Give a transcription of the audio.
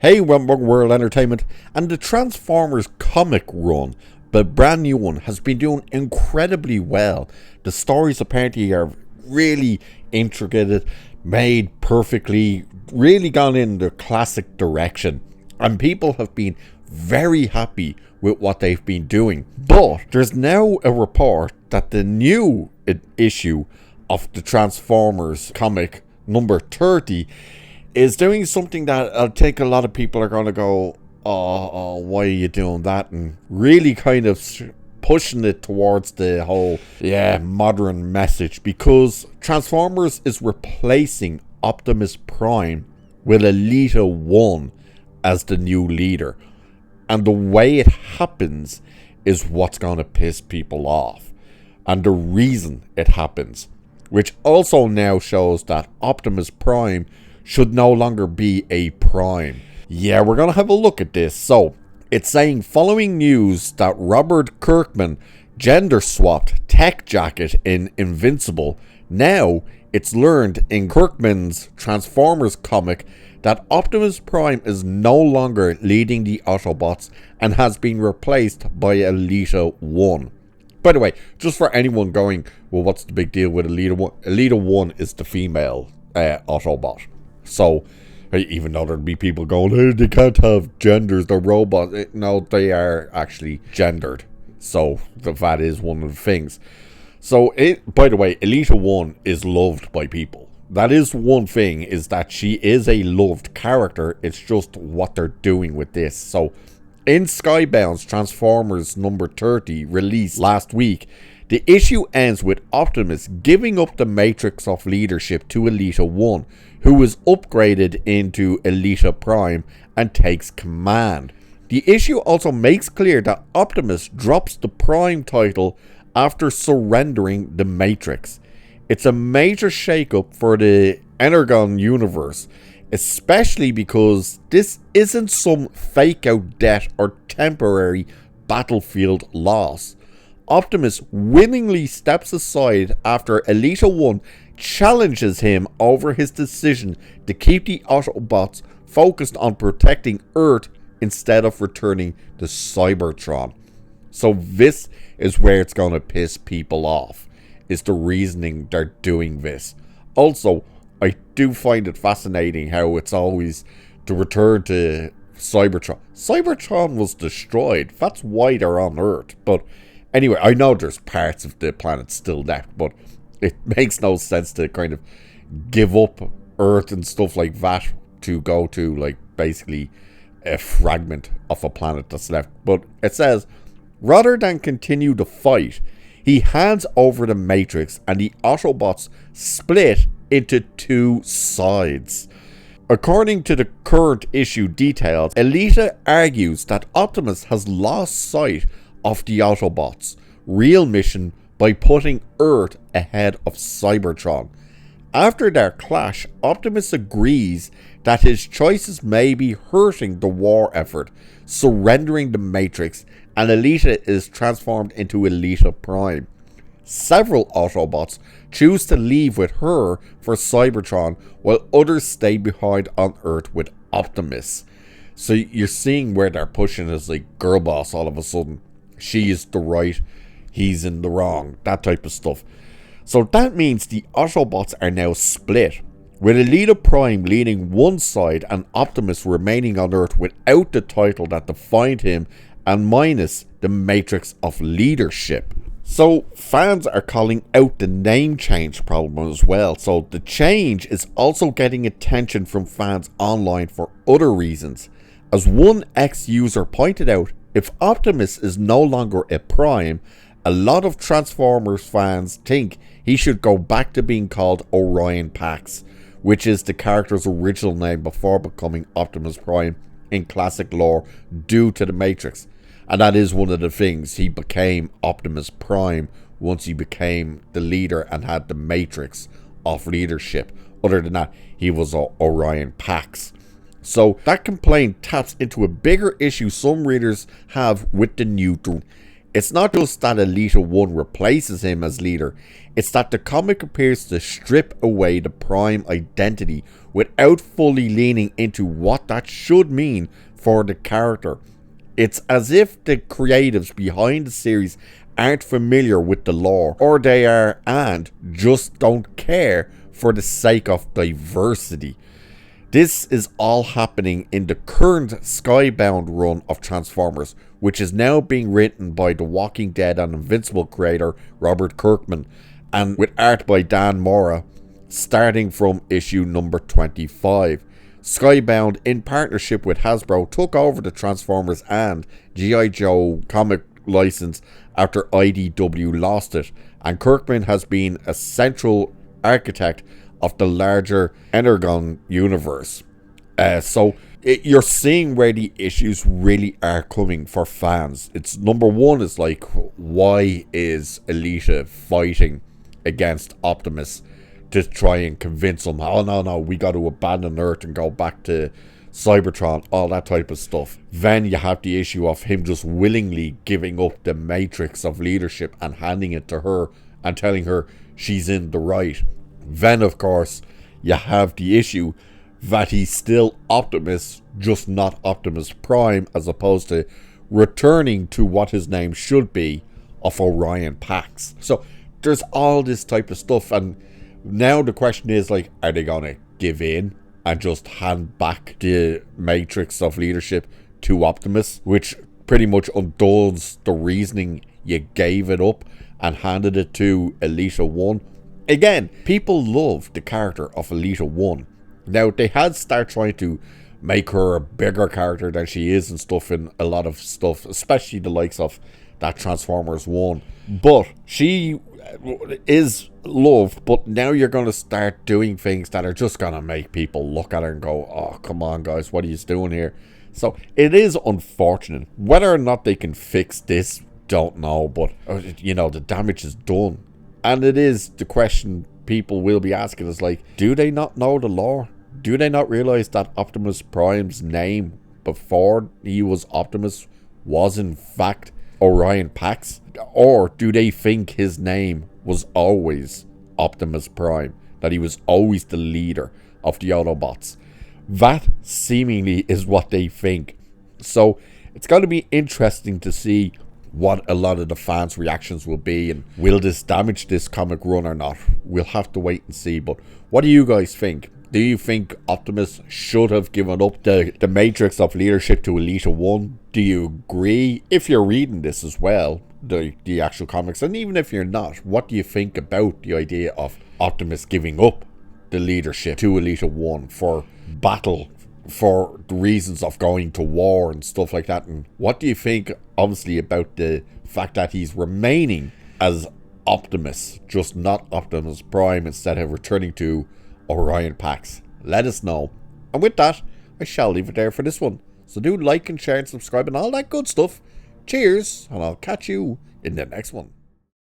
Hey, Rumble World Entertainment, and the Transformers comic run, the brand new one, has been doing incredibly well. The stories apparently are really intricate, made perfectly, really gone in the classic direction, and people have been very happy with what they've been doing. But there's now a report that the new issue of the Transformers comic, number 30, is doing something that I think a lot of people are going to go, oh, why are you doing that? And really kind of pushing it towards the whole, modern message. Because Transformers is replacing Optimus Prime with Elita 1 as the new leader. And the way it happens is what's going to piss people off. And the reason it happens, which also now shows that Optimus Prime should no longer be a prime. Yeah, we're going to have a look at this. So, it's saying following news that Robert Kirkman gender swapped Tech Jacket in Invincible. Now, it's learned in Kirkman's Transformers comic that Optimus Prime is no longer leading the Autobots and has been replaced by Elita 1. By the way, just for anyone going, well, what's the big deal with Elita 1? Elita 1 is the female Autobot. So, even though there'd be people going, hey, they can't have genders, they're robots. No, they are actually gendered. So, that is one of the things. So, by the way, Elita 1 is loved by people. That is one thing, is that she is a loved character. It's just what they're doing with this. So, in Skybound's Transformers number 30, released last week, the issue ends with Optimus giving up the matrix of leadership to Elita 1, who is upgraded into Elita Prime and takes command. The issue also makes clear that Optimus drops the Prime title after surrendering the Matrix. It's a major shakeup for the Energon universe, especially because this isn't some fake out death or temporary battlefield loss. Optimus willingly steps aside after Elita 1 challenges him over his decision to keep the Autobots focused on protecting Earth instead of returning to Cybertron. So this is where it's going to piss people off, is the reasoning they're doing this. Also, I do find it fascinating how it's always to return to Cybertron. Cybertron was destroyed. That's why they're on Earth. But anyway, I know there's parts of the planet still left, but it makes no sense to kind of give up Earth and stuff like that to go to, like, basically a fragment of a planet that's left. But it says, rather than continue the fight, he hands over the Matrix and the Autobots split into two sides. According to the current issue details, Elita argues that Optimus has lost sight of the Autobots' real mission by putting Earth ahead of Cybertron. After their clash, Optimus agrees that his choices may be hurting the war effort, surrendering the Matrix, and Elita is transformed into Elita Prime. Several Autobots choose to leave with her for Cybertron, while others stay behind on Earth with Optimus. So you're seeing where they're pushing as like girl boss all of a sudden. She is the right, he's in the wrong, that type of stuff. So that means the Autobots are now split, with Elita Prime leading one side and Optimus remaining on Earth without the title that defined him and minus the matrix of leadership. So fans are calling out the name change problem as well. So the change is also getting attention from fans online for other reasons. As one ex-user pointed out, if Optimus is no longer a Prime, a lot of Transformers fans think he should go back to being called Orion Pax, which is the character's original name before becoming Optimus Prime in classic lore due to the Matrix. And that is one of the things, he became Optimus Prime once he became the leader and had the Matrix of leadership. Other than that, he was Orion Pax. So that complaint taps into a bigger issue some readers have with the new. It's not just that Elita 1 replaces him as leader, it's that the comic appears to strip away the Prime identity without fully leaning into what that should mean for the character. It's as if the creatives behind the series aren't familiar with the lore, or they are and just don't care for the sake of diversity. This is all happening in the current Skybound run of Transformers, which is now being written by The Walking Dead and Invincible creator Robert Kirkman, and with art by Dan Mora, starting from issue number 25. Skybound, in partnership with Hasbro, took over the Transformers and G.I. Joe comic license after IDW lost it, and Kirkman has been a central architect of the larger Energon universe. You're seeing where the issues really are coming for fans. It's number one is like, why is Elita fighting against Optimus to try and convince him, oh no, we got to abandon Earth and go back to Cybertron, all that type of stuff. Then you have the issue of him just willingly giving up the matrix of leadership and handing it to her and telling her she's in the right. Then, of course, you have the issue that he's still Optimus, just not Optimus Prime, as opposed to returning to what his name should be, of Orion Pax. So there's all this type of stuff, and now the question is, like, are they gonna give in and just hand back the matrix of leadership to Optimus, which pretty much undoes the reasoning you gave it up and handed it to Elita 1? Again, people love the character of Elita 1. Now, they had started trying to make her a bigger character than she is and stuff in a lot of stuff, especially the likes of that Transformers 1. But she is loved, but now you're going to start doing things that are just going to make people look at her and go, oh, come on, guys, what are you doing here? So, it is unfortunate. Whether or not they can fix this, don't know, but, you know, the damage is done. And it is the question people will be asking is like, do they not know the lore? Do they not realize that Optimus Prime's name before he was Optimus was in fact Orion Pax? Or do they think his name was always Optimus Prime? That he was always the leader of the Autobots? That seemingly is what they think. So it's going to be interesting to see what a lot of the fans' reactions will be, and will this damage this comic run or not? We'll have to wait and see. But what do you guys think? Do you think Optimus should have given up the matrix of leadership to Elita 1? Do you agree? If you're reading this as well, the actual comics, and even if you're not, what do you think about the idea of Optimus giving up the leadership to Elita 1 for battle, for the reasons of going to war and stuff like that? And what do you think, obviously, about the fact that he's remaining as Optimus, just not Optimus Prime, instead of returning to Orion Pax? Let us know. And with that, I shall leave it there for this one. So do like and share and subscribe and all that good stuff. Cheers, and I'll catch you in the next one.